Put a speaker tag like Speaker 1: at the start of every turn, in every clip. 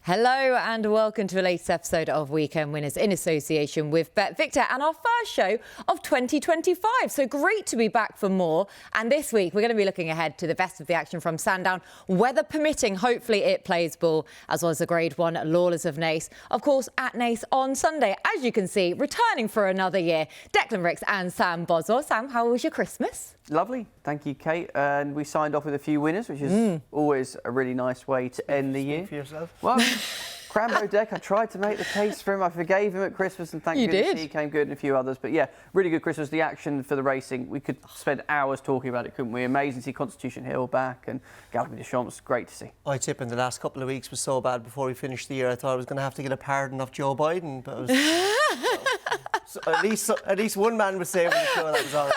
Speaker 1: Hello and welcome to a latest episode of Weekend Winners in association with Bet Victor and our first show of 2025. So great to be back for more. And this week we're going to be looking ahead to the best of the action from Sandown, weather permitting. Hopefully it plays ball, as well as the Grade 1 Lawlers of Naas. Of course, at Naas on Sunday, as you can see, returning for another year, Declan Ricks and Sam Boswell. Sam, how was your Christmas?
Speaker 2: Lovely. Thank you, Kate. And we signed off with a few winners, which is always a really nice way to end the year.
Speaker 3: For yourself.
Speaker 2: Well, Crambo Deck, I tried to make the case for him. I forgave him at Christmas and thank goodness he came good and a few others. But yeah, really good Christmas. The action for the racing, we could spend hours talking about it, couldn't we? Amazing to see Constitution Hill back and Galloping de Champs. Great to see.
Speaker 3: I tip in the last couple of weeks was so bad before we finished the year. I thought I was going to have to get a pardon off Joe Biden. But it was, so at least one man was saving the show. That was all right.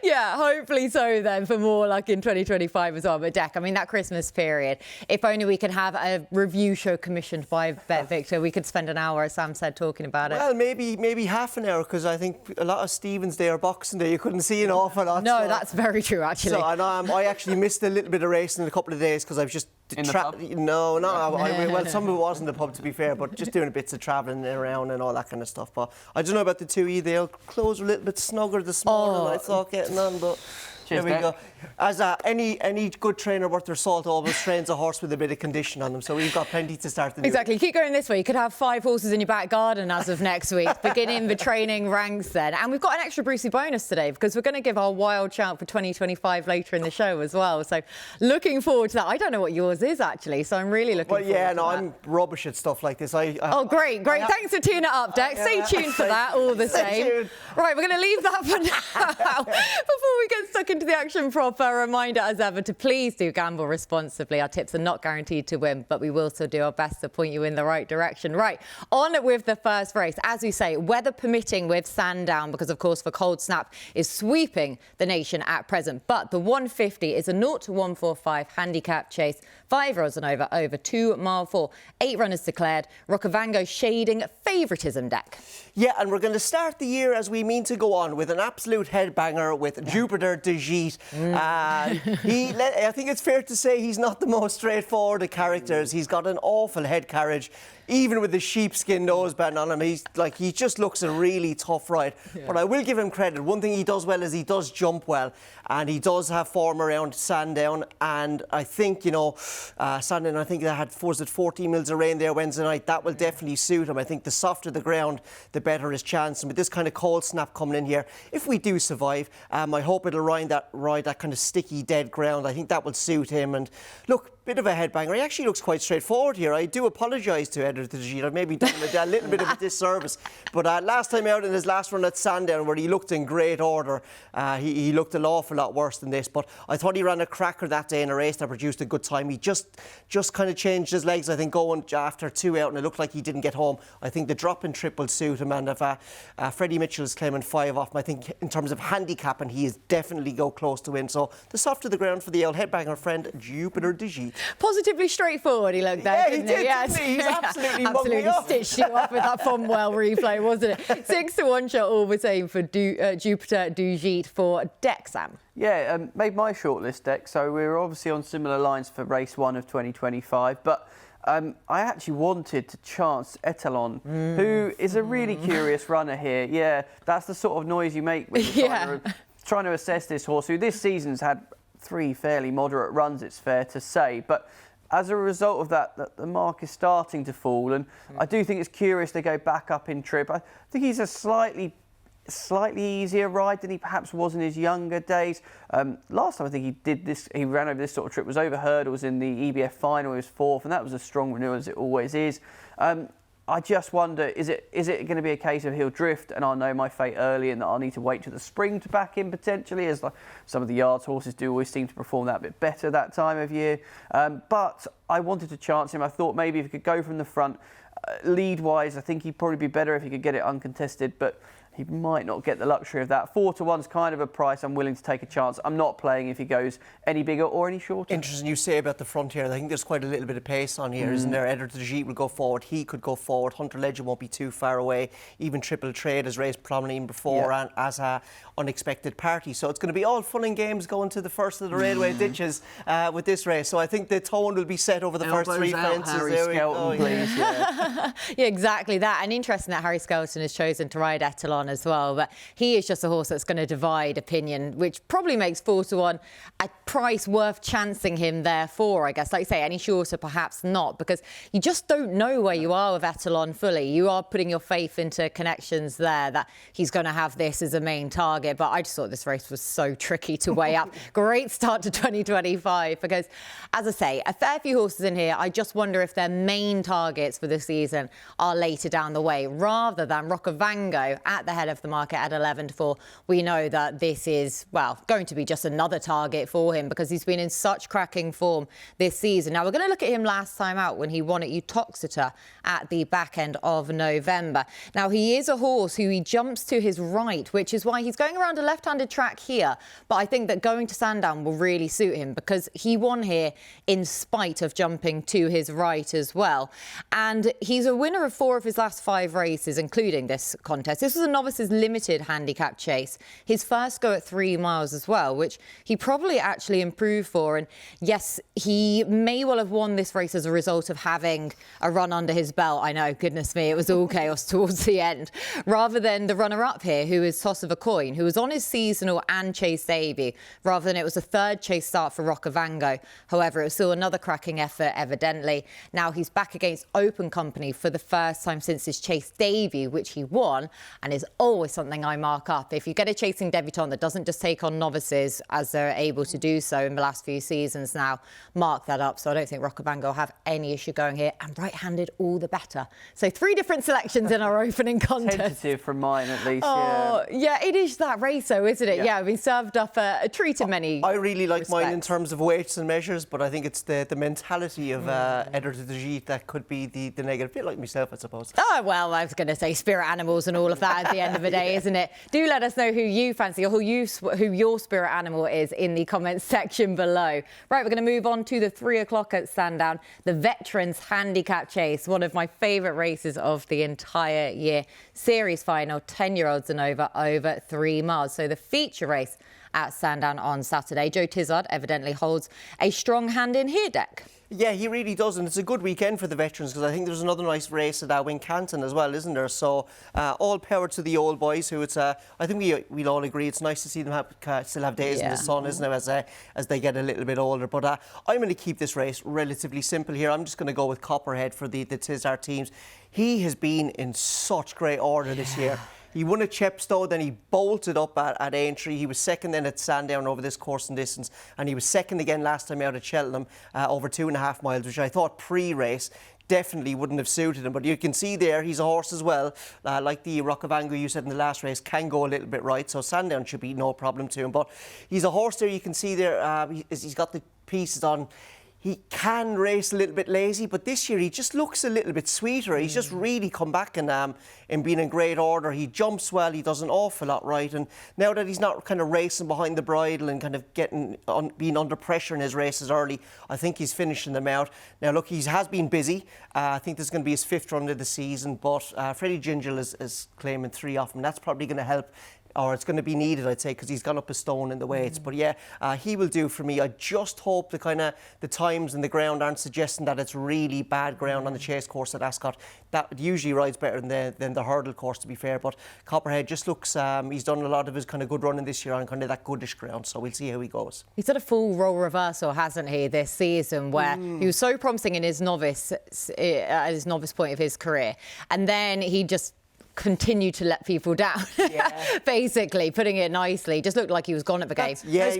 Speaker 1: Yeah, hopefully so then for more luck in 2025 as well. But Deck, I mean, that Christmas period, if only we could have a review show commissioned by Bet Victor, we could spend an hour, as Sam said, talking about it.
Speaker 3: Well, maybe half an hour, because I think a lot of Stephen's Day or Boxing Day, you couldn't see an awful lot.
Speaker 1: No,
Speaker 3: so,
Speaker 1: that's very true, actually.
Speaker 3: So I actually missed a little bit of racing in a couple of days because I was just...
Speaker 2: In the pub?
Speaker 3: No, well, some of it was in the pub, to be fair, but just doing bits of travelling around and all that kind of stuff. But I don't know about the 2E, they'll close a little bit snugger this morning, I thought, getting on, but...
Speaker 2: Cheers,
Speaker 3: there we go. As any good trainer worth their salt always trains a horse with a bit of condition on them, so we've got plenty to start the new
Speaker 1: Exactly. Keep going this way. You could have 5 horses in your back garden as of next week, beginning the training ranks then. And we've got an extra Brucey bonus today because we're going to give our wild shout for 2025 later in the show as well. So looking forward to that. I don't know what yours is actually, so I'm really looking forward to that.
Speaker 3: I'm rubbish at stuff like this.
Speaker 1: Oh, great. Thanks for tuning it up, Deck. Stay tuned for that all the same. Right, we're going to leave that for now. Before we get stuck into the action proper, a reminder as ever to please do gamble responsibly. Our tips are not guaranteed to win, but we will still do our best to point you in the right direction. Right, on with the first race. As we say, weather permitting with Sandown, because of course the cold snap is sweeping the nation at present. But the 150 is a 0-145 handicap chase. 5 rows and over 2 mile 4. 8 runners declared. Rockavango shading favouritism, Deck.
Speaker 3: Yeah, and we're going to start the year as we mean to go on with an absolute headbanger with Jupiter de Gite. I think it's fair to say he's not the most straightforward of characters. He's got an awful head carriage. Even with the sheepskin noseband on him, he just looks a really tough ride. Yeah. But I will give him credit. One thing he does well is he does jump well, and he does have form around Sandown. And I think, Sandown, I think they had 14 mils of rain there Wednesday night. That will definitely suit him. I think the softer the ground, the better his chance. And with this kind of cold snap coming in here, if we do survive, I hope it'll ride that kind of sticky, dead ground. I think that will suit him. And look, bit of a headbanger. He actually looks quite straightforward here. I do apologise to Edward de Gite. I've maybe done him a little bit of a disservice. But last time out in his last run at Sandown, where he looked in great order, he looked an awful lot worse than this. But I thought he ran a cracker that day in a race that produced a good time. He just kind of changed his legs, I think, going after 2 out, and it looked like he didn't get home. I think the drop-in trip will suit him. And if Freddie Mitchell is claiming 5 off him, I think in terms of handicapping, he is definitely go close to win. So the softer the ground for the old headbanger friend, Jupiter de Gite.
Speaker 1: Positively straightforte he looked there, didn't he?
Speaker 3: Yes. He's absolutely
Speaker 1: stitched you up with that Fomwell replay, wasn't it? 6-1 shot all the same for Jupiter de Gite for Deck, Sam.
Speaker 2: Yeah, made my shortlist, Deck, so we were obviously on similar lines for race 1 of 2025, but I actually wanted to chance Etalon, who is a really curious runner here. Yeah, that's the sort of noise you make when you're trying to assess this horse, who this season's had 3 fairly moderate runs, it's fair to say. But as a result of that, the mark is starting to fall. And I do think it's curious they go back up in trip. I think he's a slightly easier ride than he perhaps was in his younger days. Last time I think he ran over this sort of trip was over hurdles in the EBF final. He was 4th, and that was a strong renewal, as it always is. I just wonder, is it going to be a case of he'll drift and I'll know my fate early and that I'll need to wait till the spring to back in potentially, as some of the yards horses do always seem to perform that bit better that time of year. But I wanted to chance him. I thought maybe if he could go from the front, lead-wise, I think he'd probably be better if he could get it uncontested. But he might not get the luxury of that. 4-1's kind of a price I'm willing to take a chance. I'm not playing if he goes any bigger or any shorter.
Speaker 3: Interesting you say about the front here. I think there's quite a little bit of pace on here, isn't there? Edward de Giet will go forward. He could go forward. Hunter Legend won't be too far away. Even Triple Trade has raced prominently before and as a unexpected party. So it's going to be all fun and games going to the first of the railway ditches with this race. So I think the tone will be set over the first three fences.
Speaker 2: Harry Skelton, please. Yeah.
Speaker 1: Yeah, exactly that. And interesting that Harry Skelton has chosen to ride Etalon as well. But he is just a horse that's going to divide opinion, which probably makes 4-1 a price worth chancing him there for, I guess. Like you say, any shorter, perhaps not, because you just don't know where you are with Etalon fully. You are putting your faith into connections there that he's going to have this as a main target. But I just thought this race was so tricky to weigh up. Great start to 2025 because, as I say, a fair few horses in here. I just wonder if their main targets for the season are later down the way, rather than Rockavango at the head of the market at 11-4. We know that this is, well, going to be just another target for him because he's been in such cracking form this season. Now, we're going to look at him last time out when he won at Uttoxeter at the back end of November. Now, he is a horse who he jumps to his right, which is why he's going around a left-handed track here. But I think that going to Sandown will really suit him because he won here in spite of jumping to his right as well. And he's a winner of 4 of his last 5 races, including this contest. This was a novices limited handicap chase. His first go at 3 miles as well, which he probably actually improved for. And yes, he may well have won this race as a result of having a run under his belt. I know, goodness me, it was all chaos towards the end. Rather than the runner-up here, who is Toss of a Coin, who was on his seasonal and chase debut, rather than it was a third chase start for Rockavango. However, it was still another cracking effort, evidently. Now he's back against Open Company for the first time since his chase debut, which he won, and is always something I mark up. If you get a chasing debutant that doesn't just take on novices, as they're able to do so in the last few seasons now, mark that up. So I don't think Rockavango will have any issue going here, and right-handed, all the better. So 3 different selections in our opening contest.
Speaker 2: Tentative from mine, at least.
Speaker 1: Oh, yeah, it is that race, though, isn't it? Yeah, I've been served up a treat in many
Speaker 3: I really like
Speaker 1: respects.
Speaker 3: mine in terms of weights and measures, but I think it's the mentality of Edward de Giet that could be the negative. A bit like myself, I suppose.
Speaker 1: Oh, well, I was going to say spirit animals and all of that at the end of the day, isn't it? Do let us know who you fancy or who your spirit animal is in the comments section below. Right, we're going to move on to the 3 o'clock at Sandown, the Veterans Handicap Chase, one of my favourite races of the entire year. Series final, 10-year-olds and over 3 miles. So the feature race at Sandown on Saturday. Joe Tizard evidently holds a strong hand in here, Deck.
Speaker 3: Yeah, he really does, and it's a good weekend for the veterans because I think there's another nice race at Wincanton as well, isn't there? So all power to the old boys who it's I think we'll all agree it's nice to see them still have days in the sun, isn't it, as they get a little bit older. But I'm going to keep this race relatively simple here. I'm just going to go with Copperhead for the Tizard teams. He has been in such great order this year. He won at Chepstow, then he bolted up at Aintree. He was second then at Sandown over this course and distance, and he was second again last time out at Cheltenham over 2.5 miles, which I thought pre-race definitely wouldn't have suited him. But you can see there, he's a horse as well, like the Rockavango you said in the last race, can go a little bit right, so Sandown should be no problem to him. But he's a horse there, you can see there, he's got the pieces on. He can race a little bit lazy, but this year he just looks a little bit sweeter. He's just really come back and being in great order. He jumps well, he does an awful lot right. And now that he's not kind of racing behind the bridle and kind of being under pressure in his races early, I think he's finishing them out. Now, look, he has been busy. I think this is going to be his 5th run of the season, but Freddie Gingell is claiming 3 off him. That's probably going to help, or it's going to be needed, I'd say, because he's gone up a stone in the weights. But yeah, he will do for me. I just hope the times and the ground aren't suggesting that it's really bad ground on the chase course at Ascot. That usually rides better than the hurdle course, to be fair. But Copperhead just looks, he's done a lot of his kind of good running this year on kind of that goodish ground. So we'll see how he goes.
Speaker 1: He's had a full role reversal, hasn't he, this season, where he was so promising in his novice point of his career. And then he just continued to let people down, basically, putting it nicely. Just looked like he was gone at the game. Yeah, he's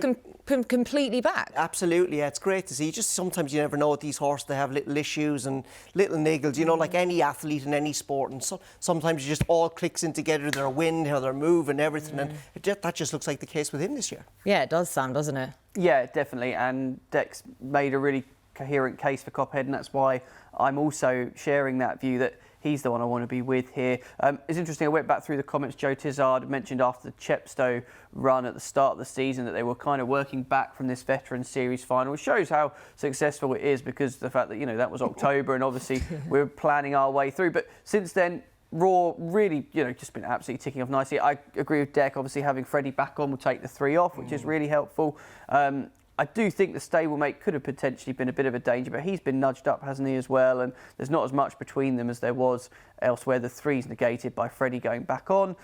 Speaker 1: completely back.
Speaker 3: Absolutely, yeah, it's great to see. Just sometimes you never know with these horses, they have little issues and little niggles, you know, like any athlete in any sport. And so, sometimes it just all clicks in together, their wind, how they're moving, everything. And that just looks like the case with him this year.
Speaker 1: Yeah, it does, Sam, doesn't it?
Speaker 2: Yeah, definitely. And Dex made a really coherent case for Copperhead, and that's why I'm also sharing that view that he's the one I want to be with here. It's interesting, I went back through the comments. Joe Tizard mentioned after the Chepstow run at the start of the season that they were kind of working back from this Veterans Series final. It shows how successful it is, because the fact that, you know, that was October and obviously we're planning our way through. But since then, Raw really, you know, just been absolutely ticking off nicely. I agree with Deck. Obviously, having Freddie back on will take the 3 off, which is really helpful. I do think the stablemate could have potentially been a bit of a danger, but he's been nudged up, hasn't he, as well? And there's not as much between them as there was elsewhere. The 3's negated by Freddie going back on.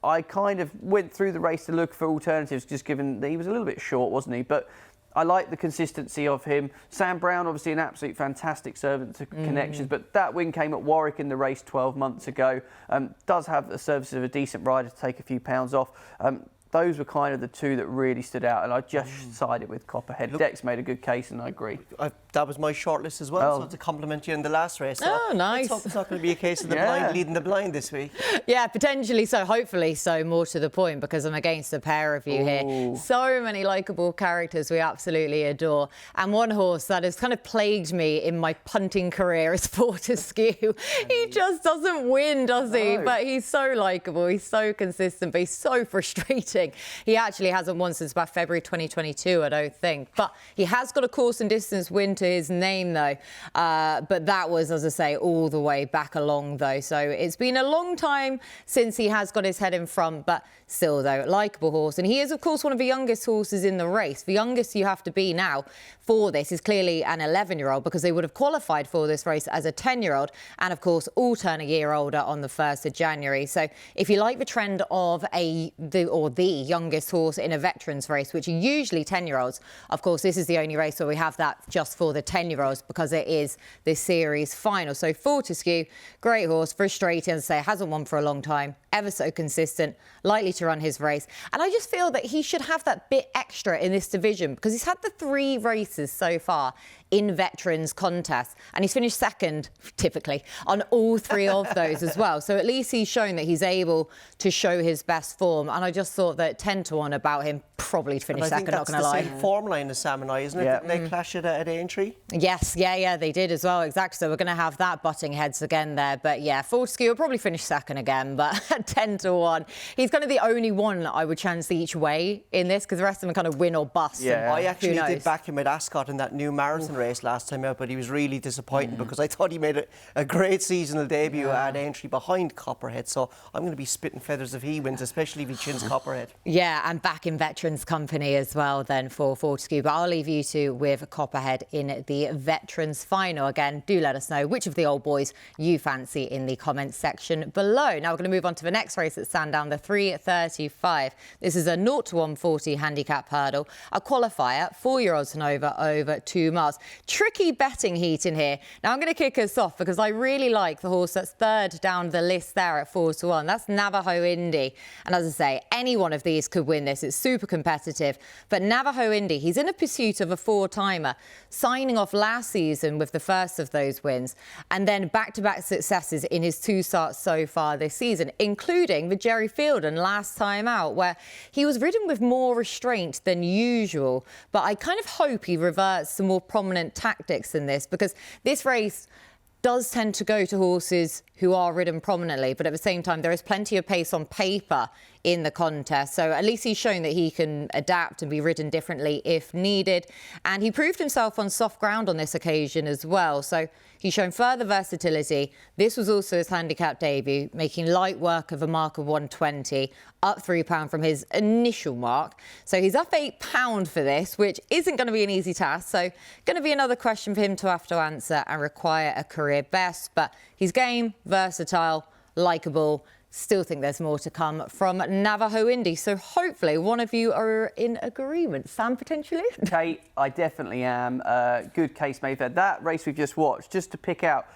Speaker 2: I kind of went through the race to look for alternatives, just given that he was a little bit short, wasn't he? But I like the consistency of him. Sam Brown, obviously an absolute fantastic servant to connections, but that win came at Warwick in the race 12 months ago. Does have the services of a decent rider to take a few pounds off. Those were kind of the 2 that really stood out, and I just sided with Copperhead. Dex made a good case, and I agree.
Speaker 3: That was my shortlist as well, so to compliment you in the last race. So
Speaker 1: oh, nice.
Speaker 3: Let's hope it's not going to be a case of the blind leading the blind this week.
Speaker 1: Yeah, potentially so. Hopefully so, more to the point, because I'm against a pair of you here. So many likeable characters we absolutely adore. And one horse that has kind of plagued me in my punting career is Fortescue. He just doesn't win, does he?
Speaker 2: No.
Speaker 1: But he's so likeable. He's so consistent, but he's so frustrating. He actually hasn't won since about February 2022, I don't think. But he has got a course and distance win to his name, though. But that was, as I say, all the way back along, though. So it's been a long time since he has got his head in front, but still, though, likeable horse. And he is, of course, one of the youngest horses in the race. The youngest you have to be now for this is clearly an 11-year-old, because they would have qualified for this race as a 10-year-old. And, of course, all turn a year older on the 1st of January. So if you like the trend of the youngest horse in a veterans race, which are usually 10-year-olds, of course, this is the only race where we have that just for the 10-year-olds, because it is this series final. So Fortescue, great horse, frustrating, as I say, hasn't won for a long time, ever so consistent, likely to run his race. And I just feel that he should have that bit extra in this division, because he's had the 3 races so far in veterans contests, and he's finished second, typically, on all 3 of those as well. So at least he's shown that he's able to show his best form. And I just thought that 10-1 about him, probably to finish second, not going to lie.
Speaker 3: I think that's the same form line as Sam and I, isn't it?
Speaker 2: Yeah.
Speaker 3: Didn't they clash it at Aintree?
Speaker 1: Yes, yeah, they did as well, exactly. So we're going to have that butting heads again there. But yeah, Fortescue will probably finish second again, but 10-1. He's kind of the only one I would chance each way in this, because the rest of them kind of win or bust.
Speaker 2: Yeah.
Speaker 3: I actually did back him at Ascot in that new marathon race last time out, but he was really disappointing, because I thought he made a great seasonal debut at Aintree behind Copperhead. So I'm going to be spitting feathers if he wins, especially if he chins Copperhead.
Speaker 1: Yeah, and back in veterans company as well then for Fortescue. But I'll leave you two with Copperhead in the veterans final. Again, do let us know which of the old boys you fancy in the comments section below. Now we're going to move on to the next race at Sandown, the 3:35. This is a 0 to 140 handicap hurdle, a qualifier, 4-year-olds and over 2 miles. Tricky betting heat in here. Now I'm going to kick us off, because I really like the horse that's 3rd down the list there at 4 to 1. That's Navajo Indy. And as I say, any one of these could win this. It's super competitive. But Navajo Indy, he's in a pursuit of a 4-timer, signing off last season with the first of those wins, and then back-to-back successes in his 2 starts so far this season, including the Jerry Fielden last time out, where he was ridden with more restraint than usual. But I kind of hope he reverts to more prominent tactics than this, because this race does tend to go to horses who are ridden prominently, but at the same time, there is plenty of pace on paper in the contest. So at least he's shown that he can adapt and be ridden differently if needed. And he proved himself on soft ground on this occasion as well. So he's shown further versatility. This was also his handicap debut, making light work of a mark of 120, up £3 from his initial mark. So he's up £8 for this, which isn't going to be an easy task. So going to be another question for him to have to answer and require a career best. But he's game, versatile, likeable. Still think there's more to come from Navajo Indy. So hopefully one of you are in agreement. Sam, potentially?
Speaker 2: Kate, I definitely am. Good case made there. That race we've just watched, just to pick out,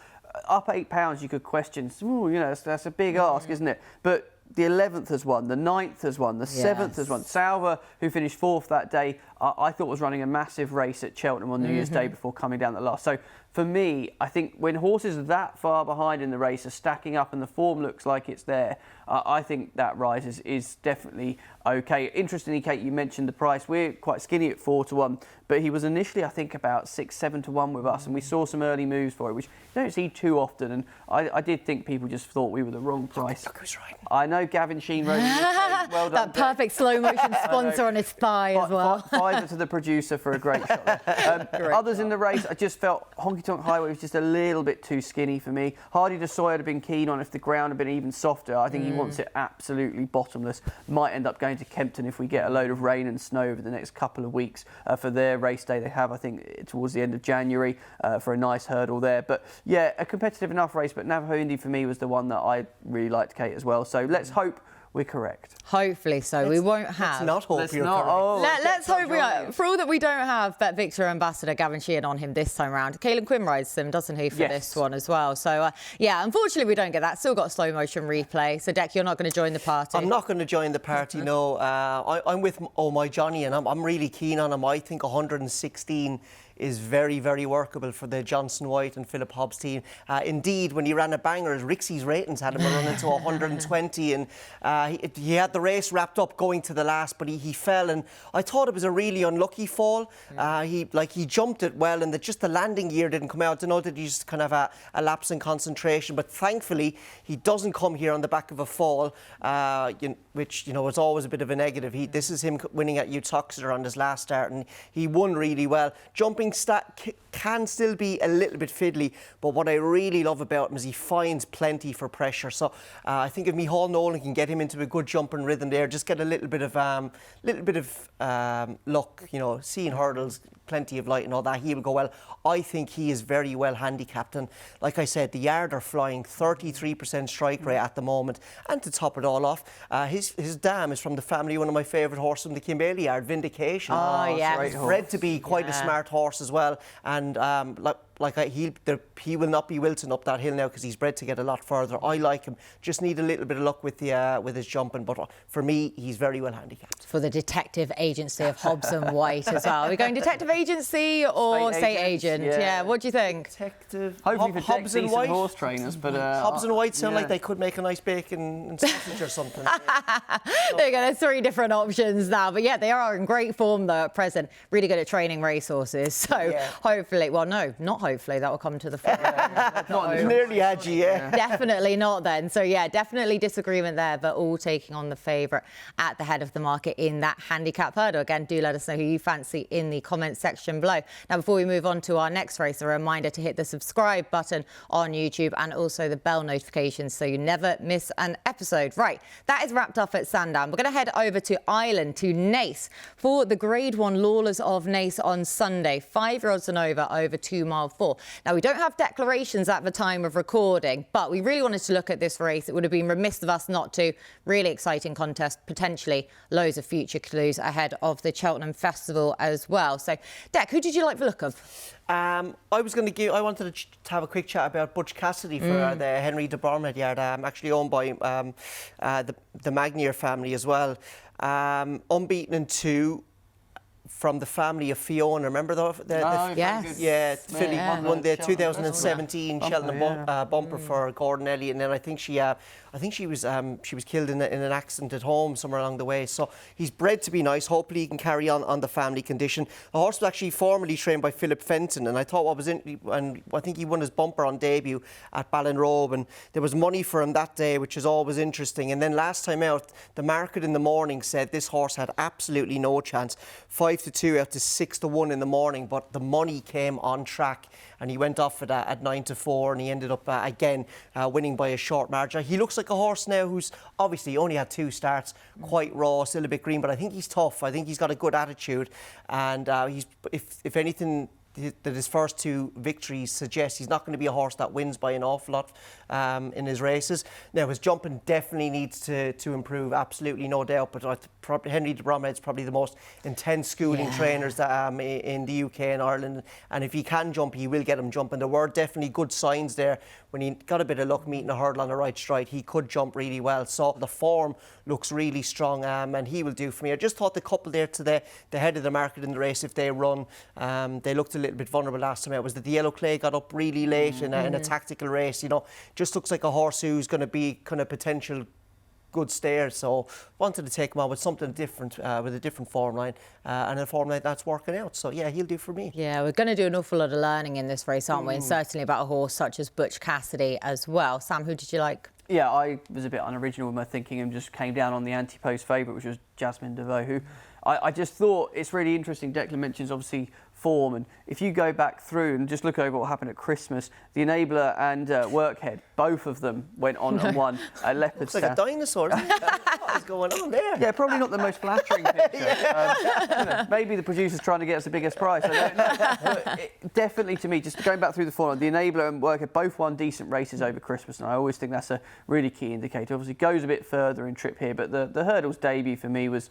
Speaker 2: up £8 you could question, ooh, you know, that's a big ask, isn't it? But the 11th has won, the 9th has won, the 7th has won. Salva, who finished 4th that day, I thought was running a massive race at Cheltenham on New Year's Day before coming down the last. So for me, I think when horses that far behind in the race are stacking up and the form looks like it's there, I think that rise is definitely okay. Interestingly, Kate, you mentioned the price. We're quite skinny at 4-1, but he was initially, I think, about 6-7-1 with us, and we saw some early moves for it, which you don't see too often. And I did think people just thought we were the wrong price.
Speaker 3: Look who's riding.
Speaker 2: I know Gavin Sheen rode in this race. Well done,
Speaker 1: That perfect slow motion sponsor on his thigh as well.
Speaker 2: Fiver to the producer for a great shot there. Others in the race, I just felt Honky Tonk Highway was just a little bit too skinny for me. Hardy de Soy I'd have been keen on if the ground had been even softer. I think he wants it absolutely bottomless. Might end up going to Kempton if we get a load of rain and snow over the next couple of weeks for their race day they have, I think, towards the end of January for a nice hurdle there. But yeah, a competitive enough race, but Navajo Indy for me was the one that I really liked, Kate, as well. So let's hope we're correct.
Speaker 1: Hopefully so. We won't have.
Speaker 3: Let's not hope you're correct.
Speaker 1: Let's hope we are. For all that we don't have Bet Victor ambassador Gavin Sheehan on him this time round. Caelan Quinn rides them, doesn't he, for this one as well? So, yeah, unfortunately we don't get that. Still got a slow motion replay. So, Dec, you're not going to join the party?
Speaker 3: I'm not going to join the party, no. I'm with My Johnny, and I'm really keen on him. I think 116 is very, very workable for the Johnson White and Philip Hobbs team. Indeed, when he ran a banger, Rixie's ratings had him running to 120, and he had the race wrapped up going to the last, but he fell, and I thought it was a really unlucky fall. He jumped it well, and just the landing gear didn't come out. I know that he's kind of a lapse in concentration, but thankfully he doesn't come here on the back of a fall, which was always a bit of a negative. This is him winning at Uttoxeter on his last start, and he won really well. Jumping stat can still be a little bit fiddly, but what I really love about him is he finds plenty for pressure. So I think if Micheál Nolan can get him into a good jumping rhythm there, just get a little bit of luck, seeing hurdles, plenty of light and all that, he will go well. I think he is very well handicapped, and like I said, the yard are flying 33% strike rate at the moment. And to top it all off, his dam is from the family, one of my favourite horses from the Kimberley yard, Vindication.
Speaker 1: Oh yeah,
Speaker 3: he's bred to be quite a smart horse as well, and he will not be wilting up that hill now because he's bred to get a lot further. I like him. Just need a little bit of luck with his jumping, but for me, he's very well handicapped.
Speaker 1: For the detective agency of Hobbs and White as well. Are we going detective agency or state agent? Yeah. What do you think?
Speaker 3: Detective.
Speaker 2: Hopefully for
Speaker 3: Hobbs and White
Speaker 2: horse trainers, but
Speaker 3: Hobbs and White sound like they could make a nice bacon and sausage or something.
Speaker 1: There you go. There's 3 different options now, but yeah, they are in great form though at present. Really good at training racehorses. So hopefully, well, no, not hopefully, that will come to the front.
Speaker 3: Nearly had you,
Speaker 1: Definitely not then. So yeah, definitely disagreement there, but all taking on the favourite at the head of the market in that handicap hurdle. Again, do let us know who you fancy in the comments section below. Now, before we move on to our next race, a reminder to hit the subscribe button on YouTube and also the bell notifications so you never miss an episode. Right, that is wrapped up at Sandown. We're going to head over to Ireland, to Naas, for the Grade 1 Lawlers of Naas on Sunday. 5-year-olds and over 2 mile 4. Now, we don't have declarations at the time of recording, but we really wanted to look at this race. It would have been remiss of us not to. Really exciting contest, potentially loads of future clues ahead of the Cheltenham Festival as well. So, Dec, who did you like the look of?
Speaker 3: I wanted to have a quick chat about Butch Cassidy for the Henry de Bromhead yard, actually owned by the Magnier family as well. Unbeaten in 2. From the family of Fiona, remember
Speaker 1: Yes.
Speaker 3: Philly won the 2017 Cheltenham bumper for Gordon Elliott, and then I think she was killed in an accident at home somewhere along the way. So he's bred to be nice. Hopefully he can carry on the family condition. The horse was actually formerly trained by Philip Fenton, and I thought and I think he won his bumper on debut at Ballinrobe, and there was money for him that day, which is always interesting. And then last time out, the market in the morning said this horse had absolutely no chance. 5-2 out to 6-1 in the morning, but the money came on track and he went off at 9-4, and he ended up again winning by a short margin. He looks like a horse now who's obviously only had 2 starts, quite raw, still a bit green, but I think he's tough. I think he's got a good attitude, and he's if anything that his first 2 victories suggest, he's not going to be a horse that wins by an awful lot in his races. Now, his jumping definitely needs to improve, absolutely no doubt, but Henry de Bromhead's probably the most intense schooling trainers that, in the UK and Ireland, and if he can jump, he will get him jumping. There were definitely good signs there when he got a bit of luck meeting a hurdle on the right stride. He could jump really well, so the form looks really strong, and he will do for me. I just thought the couple there to the head of the market in the race, if they run, they looked a little bit vulnerable last time out. Was that the Yellow Clay got up really late in a tactical race? You know, just looks like a horse who's going to be kind of potential good stayer, so wanted to take him on with something different, with a different form line, and a form line that's working out. So yeah, he'll do for me.
Speaker 1: Yeah, we're going to do an awful lot of learning in this race, aren't we? And certainly about a horse such as Butch Cassidy as well. Sam, who did you like?
Speaker 2: Yeah, I was a bit unoriginal with my thinking and just came down on the anti-post favourite, which was Jasmine DeVoe, who I just thought it's really interesting. Declan mentions obviously form, and if you go back through and just look over what happened at Christmas, the Enabler and Workhead, both of them went on and won at Leopardstown.
Speaker 3: Looks like a dinosaur. What is going on there?
Speaker 2: Yeah, probably not the most flattering picture. Maybe the producer's trying to get us the biggest price. I don't know. But definitely, to me, just going back through the form, the Enabler and Workhead both won decent races over Christmas, and I always think that's a really key indicator. Obviously, goes a bit further in trip here, but the hurdles debut for me was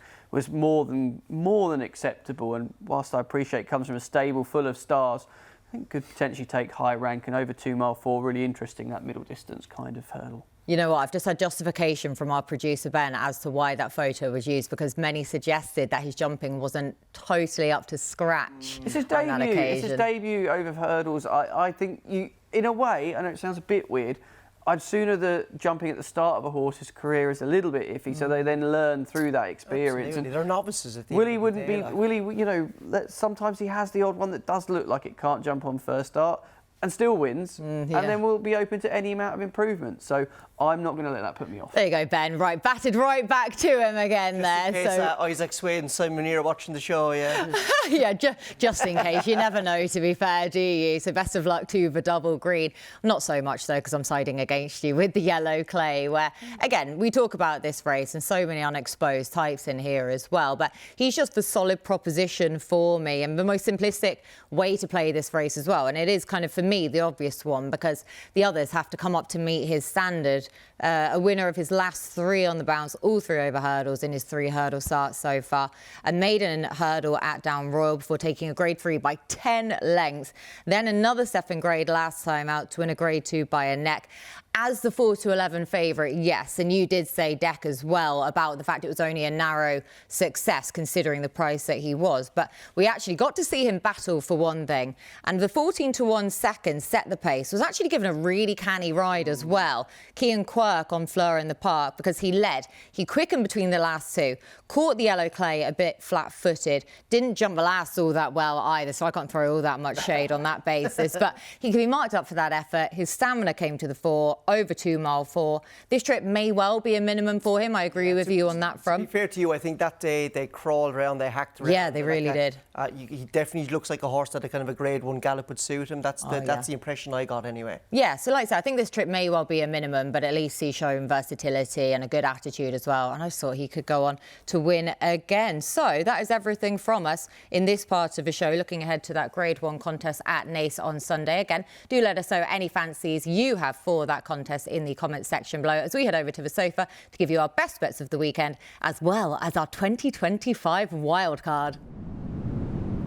Speaker 2: more than acceptable. And whilst I appreciate it comes from a stable full of stars, I think could potentially take high rank, and over 2 mile 4, really interesting, that middle distance kind of hurdle.
Speaker 1: You know what, I've just had justification from our producer Ben as to why that photo was used, because many suggested that his jumping wasn't totally up to scratch.
Speaker 2: It's his debut. It's his debut over hurdles. I think you, in a way, I know it sounds a bit weird, I'd sooner the jumping at the start of a horse's career is a little bit iffy, so they then learn through that experience.
Speaker 3: Absolutely. They're novices at the
Speaker 2: Willie
Speaker 3: end
Speaker 2: wouldn't
Speaker 3: of the day,
Speaker 2: be. Willie, you know, sometimes he has the odd one that does look like it can't jump on first start and still wins, and then we'll be open to any amount of improvement. So I'm not going to let that put me off.
Speaker 1: There you go, Ben. Right, batted right back to him again
Speaker 3: just
Speaker 1: there.
Speaker 3: In case, Isaac Swade and Simon Muir are watching the show, yeah.
Speaker 1: Yeah, just in case. You never know, to be fair, do you? So best of luck to the double green. Not so much, though, because I'm siding against you with the Yellow Clay, where, again, we talk about this race and so many unexposed types in here as well. But he's just the solid proposition for me and the most simplistic way to play this race as well. And it is kind of, for me, the obvious one, because the others have to come up to meet his standard. A winner of his last 3 on the bounce, all 3 over hurdles in his 3 hurdle starts so far. A maiden hurdle at Down Royal before taking a grade 3 by 10 lengths. Then another second grade last time out to win a grade 2 by a neck. As the 4-11 favourite, yes, and you did say, Deck, as well, about the fact it was only a narrow success considering the price that he was. But we actually got to see him battle for one thing. And the 14-1 second set the pace, was actually given a really canny ride as well. Cian Quirk on Fleur in the Park, because he led. He quickened between the last 2, caught the Yellow Clay a bit flat-footed, didn't jump the last all that well either, so I can't throw all that much shade on that basis. But he can be marked up for that effort. His stamina came to the fore. Over 2 mile 4. This trip may well be a minimum for him. I agree with you on that front.
Speaker 3: To be fair to you, I think that day they crawled around, they hacked around.
Speaker 1: Yeah, they really did.
Speaker 3: He definitely looks like a horse that a kind of a grade 1 gallop would suit him. That's the impression I got anyway. Yeah,
Speaker 1: so like I said, I think this trip may well be a minimum, but at least he's shown versatility and a good attitude as well. And I thought he could go on to win again. So that is everything from us in this part of the show. Looking ahead to that grade 1 contest at Naas on Sunday. Again, do let us know any fancies you have for that contest in the comments section below as we head over to the sofa to give you our best bets of the weekend as well as our 2025 wildcard.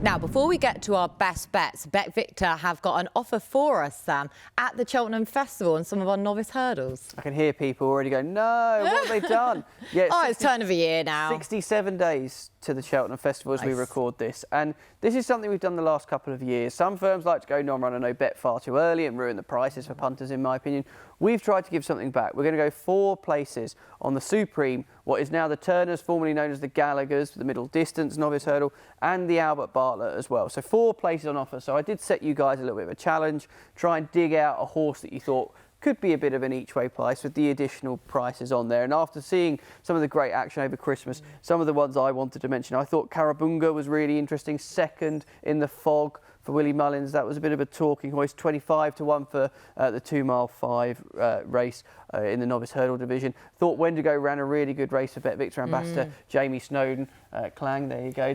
Speaker 1: Now, before we get to our best bets, Bet Victor have got an offer for us, Sam, at the Cheltenham Festival and some of our novice hurdles.
Speaker 2: I can hear people already going, no, what have they done? Yeah,
Speaker 1: it's turn of the year now.
Speaker 2: 67 days to the Cheltenham Festival as we record this. And this is something we've done the last couple of years. Some firms like to go non-run and no bet far too early and ruin the prices for punters, in my opinion. We've tried to give something back. We're going to go 4 places on the Supreme, what is now the Turners, formerly known as the Gallaghers, the middle distance novice hurdle, and the Albert Bartlett as well. So 4 places on offer. So I did set you guys a little bit of a challenge, try and dig out a horse that you thought could be a bit of an each-way price with the additional prices on there. And after seeing some of the great action over Christmas, some of the ones I wanted to mention, I thought Carabunga was really interesting, second in the fog for Willie Mullins. That was a bit of a talking horse, 25-1 for the 2 mile 5 race in the novice hurdle division. Thought Wendigo ran a really good race for Bet Victor ambassador Jamie Snowden. Clang, there you go.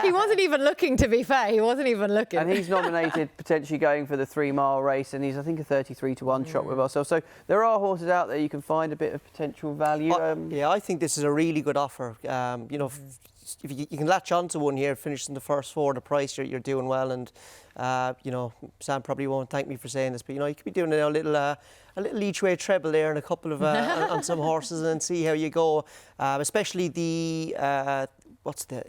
Speaker 1: He wasn't even looking, to be fair. He wasn't even looking.
Speaker 2: And he's nominated, potentially going for the 3 mile race, and he's, I think, a 33-1 shot with ourselves. So there are horses out there you can find a bit of potential value.
Speaker 3: Yeah, I think this is a really good offer. You know, if you can latch onto one here, finish in the first 4, the price, you're doing well. And you know, Sam probably won't thank me for saying this, but you know, you could be doing a little each way treble there and a couple of on some horses, and then see how you go. Especially the what's the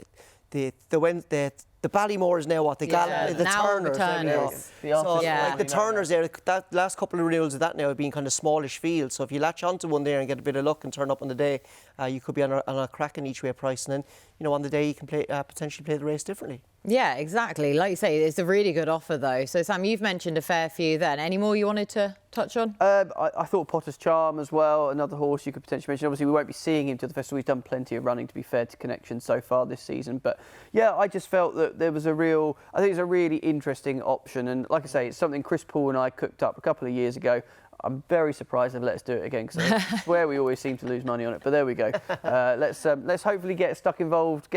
Speaker 3: Ballymore is now what the Turners. The Turners there, that last couple of renewals of that now have been kind of smallish fields. So if you latch onto one there and get a bit of luck and turn up on the day, you could be on a cracking each way price, and then you know on the day you can potentially play the race differently.
Speaker 1: Yeah, exactly. Like you say, it's a really good offer though. So Sam, you've mentioned a fair few then. Any more you wanted to touch on?
Speaker 2: I thought Potter's Charm as well, another horse you could potentially mention. Obviously, we won't be seeing him to the festival. He's done plenty of running, to be fair to Connection, so far this season. But yeah, I just felt that there was I think it's a really interesting option. And like I say, it's something Chris Paul and I cooked up a couple of years ago. I'm very surprised they've let us do it again, because I swear we always seem to lose money on it. But there we go. Let's hopefully get involved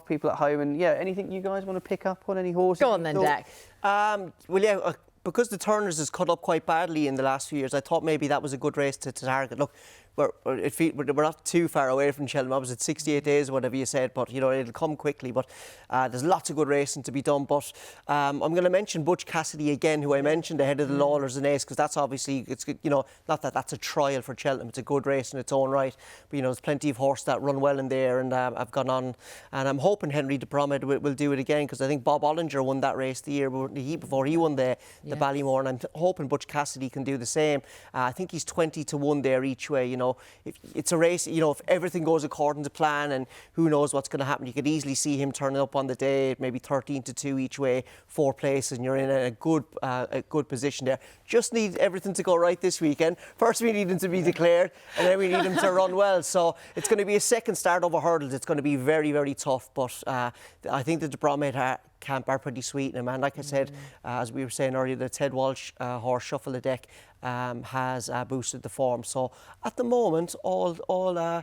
Speaker 2: people at home. And yeah, anything you guys want to pick up on, any horses?
Speaker 1: Go on then, Deck.
Speaker 3: Well, yeah, because the Turners has cut up quite badly in the last few years, I thought maybe that was a good race to target. Look, we're not too far away from Cheltenham. I was at 68 days or whatever you said, but you know it'll come quickly. But there's lots of good racing to be done. But I'm going to mention Butch Cassidy again, who I mentioned ahead of the Lawlers and Ace, because that's obviously, it's, you know, not that that's a trial for Cheltenham. It's a good race in its own right. But you know, there's plenty of horses that run well in there, and I've gone on, and I'm hoping Henry de Bromhead will do it again, because I think Bob Ollinger won that race the year before he won the Ballymore, and I'm hoping Butch Cassidy can do the same. I think he's 20-1 there each way. You know, if it's a race, you know, if everything goes according to plan, and who knows what's going to happen, you could easily see him turning up on the day, maybe 13-2 each way, 4 places, and you're in a good position there. Just need everything to go right this weekend. First, we need him to be declared, and then we need him to run well. So it's going to be a second start over hurdles. It's going to be very, very tough. But I think the de Bromhead camp are pretty sweet. And man, like I said, as we were saying earlier, the Ted Walsh horse Shuffle the Deck has boosted the form. So at the moment, all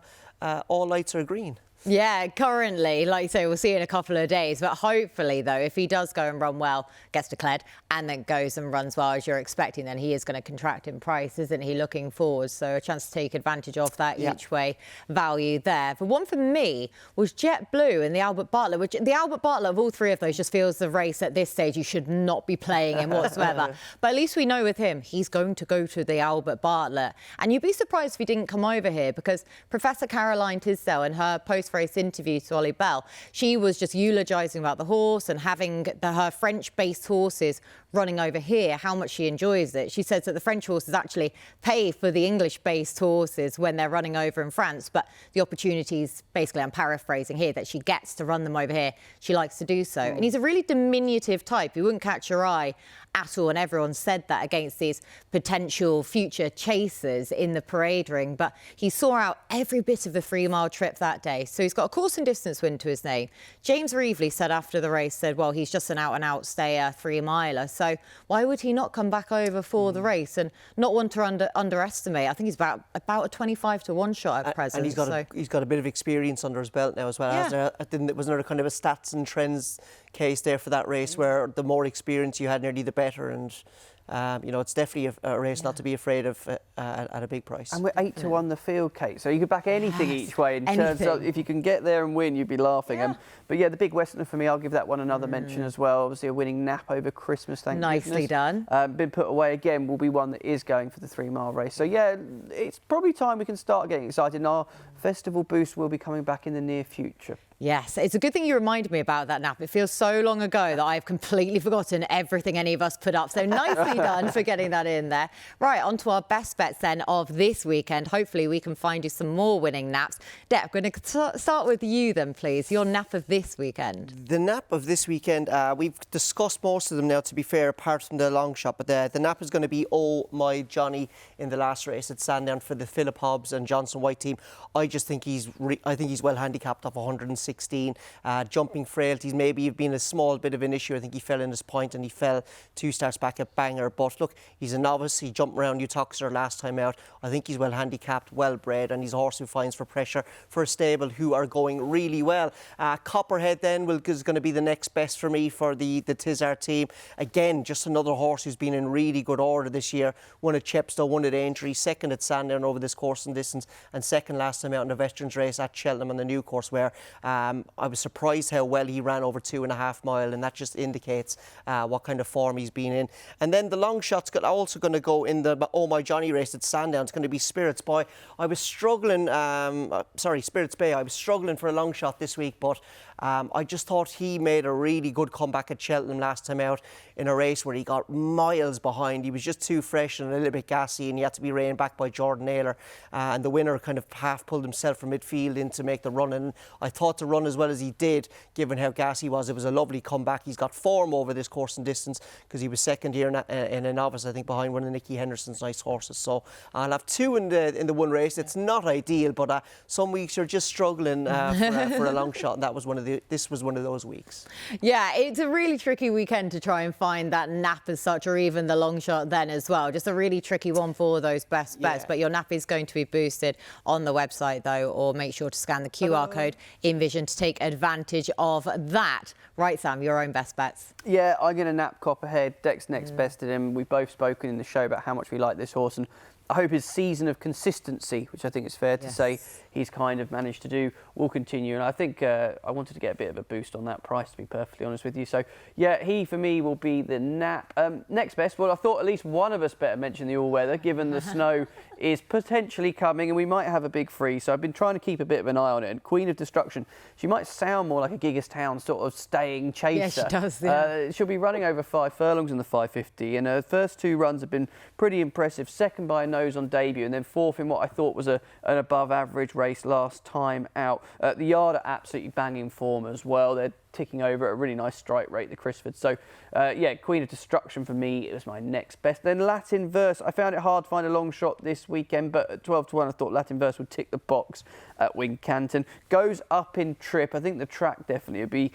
Speaker 3: lights are green.
Speaker 1: Yeah, currently, like you say, we'll see in a couple of days. But hopefully, though, if he does go and run well, gets declared, and then goes and runs well as you're expecting, then he is going to contract in price, isn't he, looking forward? So a chance to take advantage of that each way value there. But one for me was JetBlue and the Albert Bartlett, which the Albert Bartlett of all three of those just feels the race at this stage you should not be playing in whatsoever. But at least we know with him, he's going to go to the Albert Bartlett. And you'd be surprised if he didn't come over here, because Professor Caroline Tisdale, in her post-race interview to Ollie Bell, she was just eulogising about the horse and having her French-based horses running over here, how much she enjoys it. She says that the French horses actually pay for the English-based horses when they're running over in France, but the opportunities, basically, I'm paraphrasing here, that she gets to run them over here, she likes to do so. And he's a really diminutive type. He wouldn't catch your eye at all, and everyone said that against these potential future chasers in the parade ring, but he saw out every bit of the 3-mile trip that day. So he's got a course and distance win to his name. James Reevely said after the race, well, he's just an out-and-out stayer 3-miler, so why would he not come back over for the race? And not one to underestimate. I think he's about a 25-1 shot at present.
Speaker 3: And he's got a bit of experience under his belt now as well.
Speaker 1: Yeah.
Speaker 3: Wasn't there a kind of a stats and trends case there for that race, where the more experience you had, nearly the better? And you know, it's definitely a race not to be afraid of at a big price.
Speaker 2: And we're 8-1 the field, Kate. So you could back anything each way in terms of, if you can get there and win, you'd be laughing. But yeah, the big Westerner for me, I'll give that one another mention as well. Obviously, a winning nap over Christmas, thank goodness.
Speaker 1: Nicely done.
Speaker 2: Been put away again, will be one that is going for the 3-mile race. So yeah, it's probably time we can start getting excited. And our festival boost will be coming back in the near future.
Speaker 1: Yes, it's a good thing you reminded me about that nap. It feels so long ago that I've completely forgotten everything any of us put up. So nicely done for getting that in there. Right, on to our best bets then of this weekend. Hopefully we can find you some more winning naps. Deb, I'm going to start with you then, please. Your nap of this weekend.
Speaker 3: The nap of this weekend, we've discussed most of them now, to be fair, apart from the long shot. But the nap is going to be Oh My Johnny in the last race at Sandown for the Philip Hobbs and Johnson White team. I just think he's well handicapped off 116. Jumping frailties, maybe have been a small bit of an issue. I think he fell in his point and he fell 2 starts back at Bangor. But look, he's a novice. He jumped around Utoxeter last time out. I think he's well handicapped, well bred, and he's a horse who finds for pressure for a stable who are going really well. Copperhead then is going to be the next best for me for the Tizard team. Again, just another horse who's been in really good order this year. Won at Chepstow, won at Aintree, second at Sandown over this course and distance, and second last time out in the Veterans race at Cheltenham on the new course, where I was surprised how well he ran over 2.5 mile, and that just indicates what kind of form he's been in. And then the long shot's also going to go in the Oh My Johnny race at Sandown. It's going to be Spirits Boy. I was struggling, Spirits Bay. I was struggling for a long shot this week, but I just thought he made a really good comeback at Cheltenham last time out in a race where he got miles behind. He was just too fresh and a little bit gassy, and he had to be reined back by Jordan Naylor. And the winner kind of half pulled himself from midfield in to make the run. And I thought to run as well as he did, given how gassy he was, it was a lovely comeback. He's got form over this course and distance because he was second here in a novice, I think, behind one of Nicky Henderson's nice horses. So I'll have 2 in the one race. It's not ideal, but some weeks you're just struggling for a long shot, and that was this was one of those weeks.
Speaker 1: Yeah, it's a really tricky weekend to try and find that nap as such, or even the long shot then as well. Just a really tricky one for those best bets. But your nap is going to be boosted on the website though, or make sure to scan the QR code in Vision to take advantage of that. Right, Sam, your own best bets.
Speaker 2: Yeah, I'm going to nap Cop ahead. Deck's next bested him. We've both spoken in the show about how much we like this horse, and I hope his season of consistency, which I think is fair to say he's kind of managed to do, will continue. And I think I wanted to get a bit of a boost on that price, to be perfectly honest with you. So, yeah, he, for me, will be the nap. Next best, well, I thought at least one of us better mention the all-weather, given the snow is potentially coming and we might have a big freeze. So I've been trying to keep a bit of an eye on it. And Queen of Destruction, she might sound more like a Gigas Town sort of staying chaser.
Speaker 1: Yeah, she does, yeah.
Speaker 2: She'll be running over 5 furlongs in the 550, and her first 2 runs have been pretty impressive. Second by a nose on debut, and then 4th in what I thought was an above-average race last time out. The yard are absolutely banging form as well. They're ticking over at a really nice strike rate, the Crisford. So, yeah, Queen of Destruction for me, it was my next best. Then Latin Verse, I found it hard to find a long shot this weekend, but at 12 to 1, I thought Latin Verse would tick the box at Wincanton. Goes up in trip. I think the track definitely would be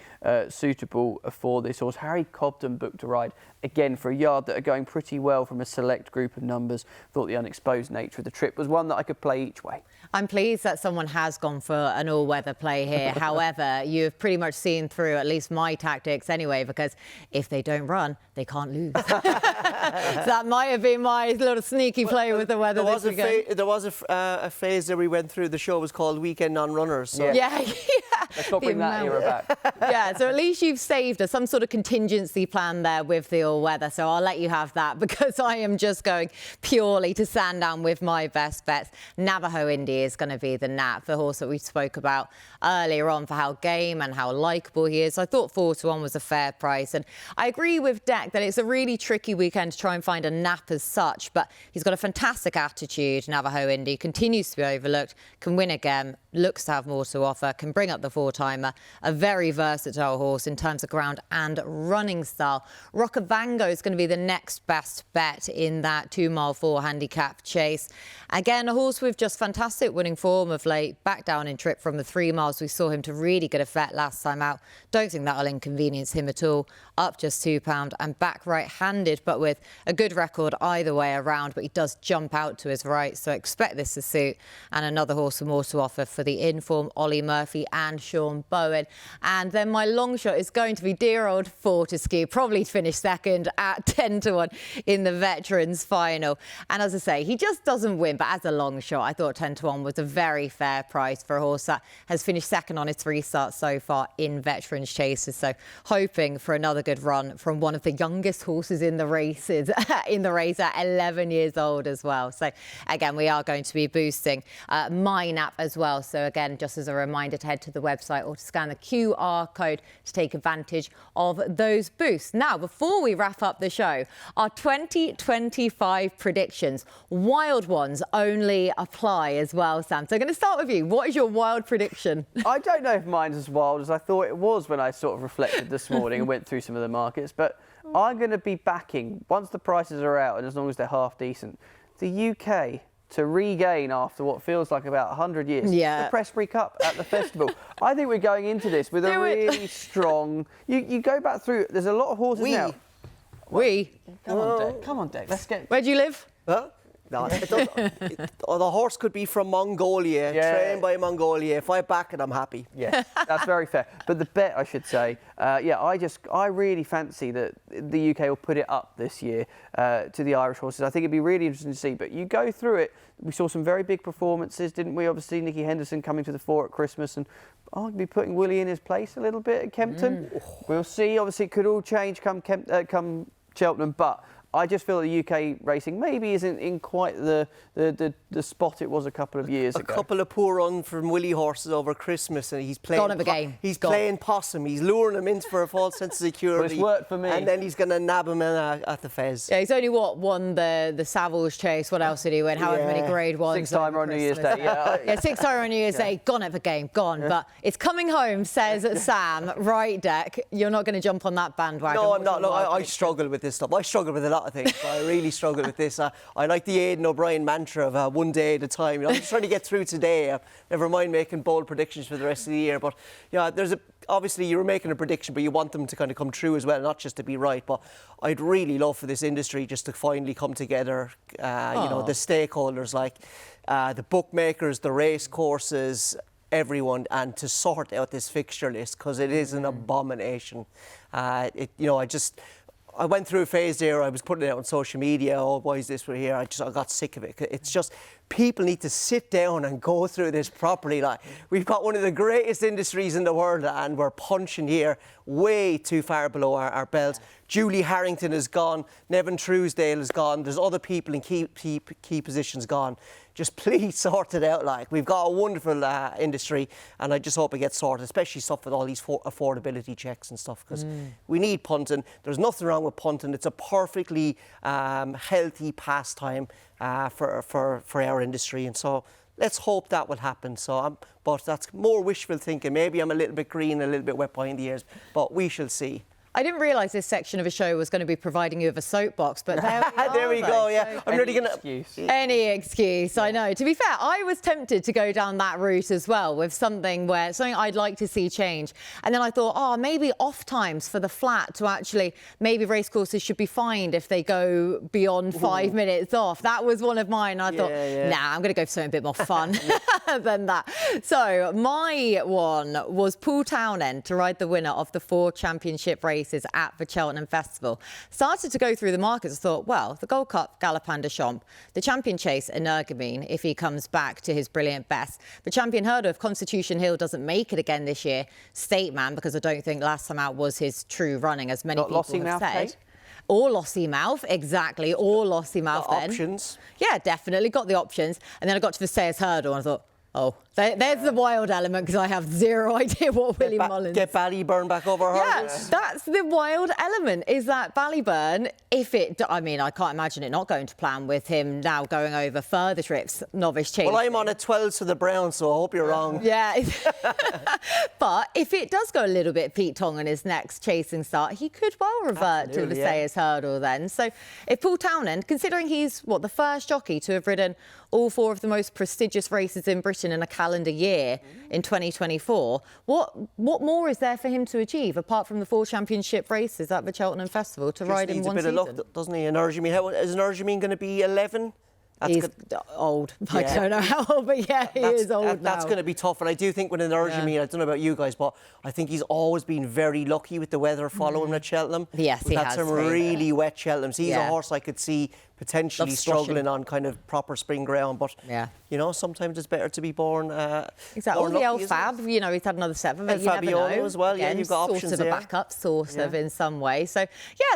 Speaker 2: suitable for this horse. Harry Cobden booked a ride, again, for a yard that are going pretty well from a select group of numbers. Thought the unexposed nature of the trip was one that I could play each way.
Speaker 1: I'm pleased that someone has gone for an all-weather play here. However, you've pretty much seen through at least my tactics anyway, because if they don't run, they can't lose. So that might have been my little sneaky play with the weather this weekend.
Speaker 3: There was a phase that we went through. The show was called Weekend Non-Runners. So.
Speaker 1: Yeah.
Speaker 2: Let's not bring that era back.
Speaker 1: Yeah, so at least you've saved us some sort of contingency plan there with the all-weather. So I'll let you have that, because I am just going purely to Sandown with my best bets. Navajo Indy is going to be the nap, the horse that we spoke about earlier on for how game and how likeable he is. I thought 4 to 1 was a fair price. And I agree with Deck that it's a really tricky weekend to try and find a nap as such, but he's got a fantastic attitude. Navajo Indy continues to be overlooked, can win again, looks to have more to offer, can bring up the 4-timer, a very versatile horse in terms of ground and running style. Rockavango is going to be the next best bet in that 2-mile 4 handicap chase. Again, a horse with just fantastic winning form of late, back down in trip from the 3 miles. We saw him to really good effect last time out. Don't think that'll inconvenience him at all. Up just £2 and back right-handed, but with a good record either way around, but he does jump out to his right, so expect this to suit. And another horse with more to offer for the in-form Ollie Murphy and Sean Bowen. And then my long shot is going to be dear old Fortescue, probably to finish second at 10 to 1 in the Veterans final. And as I say, he just doesn't win, but as a long shot, I thought 10 to 1 was a very fair price for a horse that has finished second on his 3 starts so far in Veterans chases. So hoping for another good run from one of the youngest horses in the races, in the race at 11 years old as well. So again, we are going to be boosting my nap as well. So again, just as a reminder to head to the website or to scan the QR code to take advantage of those boosts. Now, before we wrap up the show, our 2025 predictions, wild ones only apply as well, Sam. So I'm going to start with you. What is your wild prediction?
Speaker 2: I don't know if mine's as wild as I thought it was when I sort of reflected this morning and went through some of the markets, but I'm going to be backing, once the prices are out and as long as they're half decent, the UK to regain after what feels like about 100 years.
Speaker 1: Yeah.
Speaker 2: The Presbury Cup at the festival. I think we're going into this with a really strong... You go back through, there's a lot of horses now.
Speaker 1: We?
Speaker 2: Come on, Deck. Come on, Deck. Let's get...
Speaker 1: Where do you live?
Speaker 3: Huh? No, the horse could be from Mongolia, trained by Mongolia. If I back it, I'm happy.
Speaker 2: Yeah, that's very fair. But the bet, I should say, I really fancy that the UK will put it up this year to the Irish horses. I think it'd be really interesting to see. But you go through it, we saw some very big performances, didn't we? Obviously, Nicky Henderson coming to the fore at Christmas, and arguably putting Willie in his place a little bit at Kempton. We'll see. Obviously, it could all change come Cheltenham, but I just feel the UK racing maybe isn't in quite the spot it was a couple of years ago.
Speaker 3: A couple of poor runs from Willie horses over Christmas, and he's playing.
Speaker 1: Gone of a game.
Speaker 3: He's playing possum. He's luring him in for a false sense of security.
Speaker 2: But it's worked for me.
Speaker 3: And then he's going to nab him in at the Fez.
Speaker 1: Yeah, he's only won the Savills Chase. What else did he win? However many Grade 1s.
Speaker 2: Six-timer on New Year's Day.
Speaker 1: Yeah, six-timer on New Year's Day. Gone of a game. Gone. But it's coming home, says Sam. Right, Deck. You're not going to jump on that bandwagon.
Speaker 3: No, I'm not. Look, I struggle with this stuff. I struggle with a lot of things. But I really struggle with this. I like the Aidan O'Brien mantra of one day at a time. I'm just trying to get through today. Never mind making bold predictions for the rest of the year. But obviously you were making a prediction, but you want them to kind of come true as well, not just to be right. But I'd really love for this industry just to finally come together. The stakeholders, like the bookmakers, the race courses, everyone, and to sort out this fixture list, because it is an abomination. I went through a phase there. I was putting it out on social media. Oh, why is this here? I got sick of it. It's just people need to sit down and go through this properly. Like, we've got one of the greatest industries in the world, and we're punching here way too far below our belt. Julie Harrington is gone. Nevin Truesdale is gone. There's other people in key positions gone. Just please sort it out. Like, we've got a wonderful industry, and I just hope it gets sorted, especially stuff with all these affordability checks and stuff, because we need punting. There's nothing wrong with punting. It's a perfectly healthy pastime for our industry, and so let's hope that will happen. But that's more wishful thinking. Maybe I'm a little bit green, a little bit wet behind the ears, but we shall see.
Speaker 1: I didn't realise this section of a show was going to be providing you with a soapbox, but
Speaker 3: there we go. Yeah, I'm really going
Speaker 2: to.
Speaker 1: Any excuse, I know. To be fair, I was tempted to go down that route as well, with something I'd like to see change. And then I thought, maybe off times for the flat to actually, maybe racecourses should be fined if they go beyond 5 minutes off. That was one of mine. I thought, nah, I'm going to go for something a bit more fun than that. So my one was Paul Townend to ride the winner of the 4 championship races at the Cheltenham Festival. Started to go through the markets. I thought, well, the Gold Cup, Galopin de Champs, the Champion Chase, Energumene, if he comes back to his brilliant best. The Champion Hurdle, if Constitution Hill doesn't make it again this year, State Man, because I don't think last time out was his true running, as many people have said. Or Lossiemouth, exactly, or Lossiemouth then.
Speaker 3: Options.
Speaker 1: Yeah, definitely, got the options. And then I got to the Sayers Hurdle and I thought, there's the wild element, because I have zero idea what Willie Mullins...
Speaker 3: Get Ballyburn back over hurdles.
Speaker 1: Yeah, that's the wild element, is that Ballyburn, I can't imagine it not going to plan with him now going over further trips, novice chasing.
Speaker 3: Well, I'm on a 12 to the Brown, so I hope you're wrong.
Speaker 1: Yeah. But if it does go a little bit Pete Tong on his next chasing start, he could well revert to the Sayers Hurdle then. So if Paul Townend, considering he's, the first jockey to have ridden all 4 of the most prestigious races in Britain in a calendar year in 2024, what more is there for him to achieve apart from the 4 championship races at the Cheltenham Festival to ride in one season?
Speaker 3: Needs a bit of luck, doesn't he? Energumene, is Energumene going to be 11?
Speaker 1: He's old. Yeah. I don't know how old, but he is old now.
Speaker 3: That's going to be tough. And I do think with Energumene, I don't know about you guys, but I think he's always been very lucky with the weather following him at Cheltenham.
Speaker 1: Yes, he has.
Speaker 3: We've had some really wet Cheltenhams. He's a horse I could see potentially struggling on kind of proper spring ground, but sometimes it's better to be born
Speaker 1: exactly. Or the El Fab, he's had another 7, but you never know.
Speaker 3: As well.
Speaker 1: Again,
Speaker 3: you've got options
Speaker 1: there. Sort of a backup, sort of in some way. So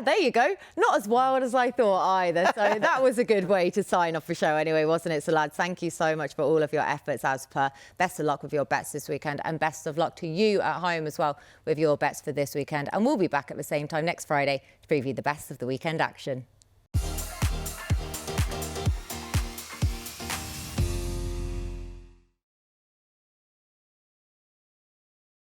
Speaker 1: there you go. Not as wild as I thought either. So that was a good way to sign off the show anyway, wasn't it? So lads, thank you so much for all of your efforts as per. Best of luck with your bets this weekend, and best of luck to you at home as well with your bets for this weekend. And we'll be back at the same time next Friday to preview the best of the weekend action.